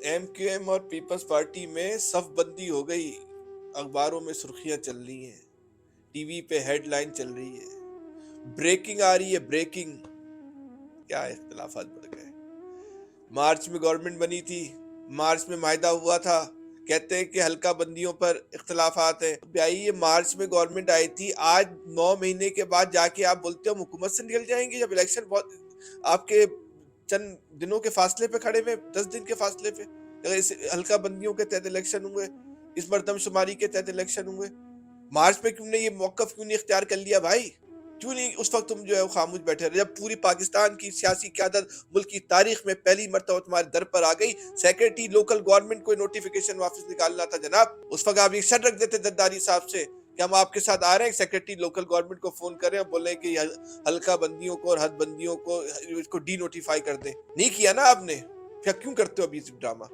M Q M اور Peoples party میں صف بندی ہو گئی، اخباروں میں سرخیاں چل رہی ہیں، ٹی وی پہ ہیڈ لائن چل رہی ہے، بریکنگ آ رہی ہے، بریکنگ، کیا اختلافات بڑھ گئے۔ مارچ میں گورنمنٹ بنی تھی، مارچ میں معاہدہ ہوا تھا، کہتے ہیں کہ حلقہ بندیوں پر اختلافات ہیں۔ بھائی یہ مارچ میں گورنمنٹ آئی تھی، آج 9 مہینے کے بعد جا کے آپ بولتے ہو ہم حکومت سے نکل جائیں گے، جب الیکشن بہت آپ کے چند دنوں کے فاصلے پہ کھڑے ہوئے، 10 دن کے فاصلے پہ، اگر اس حلقہ بندیوں کے تحت الیکشن ہوئے، اس مردم شماری کے تحت الیکشن ہوئے، مارچ میں کیوں نے یہ موقف کیوں نہیں اختیار کر لیا بھائی؟ کیوں نہیں اس وقت تم جو ہے وہ خاموش بیٹھے رہے؟ جب پوری پاکستان کی سیاسی قیادت ملک کی تاریخ میں پہلی مرتبہ تمہارے در پر آ گئی، سیکرٹری لوکل گورنمنٹ کو نوٹیفیکیشن واپس نکالنا تھا جناب، اس وقت آپ یہ شرط رکھ دیتے زرداری صاحب سے کہ ہم آپ کے ساتھ آ رہے ہیں، سیکرٹری لوکل گورنمنٹ کو فون کریں اور بولیں کہ حلقہ بندیوں کو اور حد بندیوں کو اس کو ڈی نوٹیفائی کر دیں۔ نہیں کیا نا آپ نے، پھر کیوں کرتے ہو ابھی ڈرامہ؟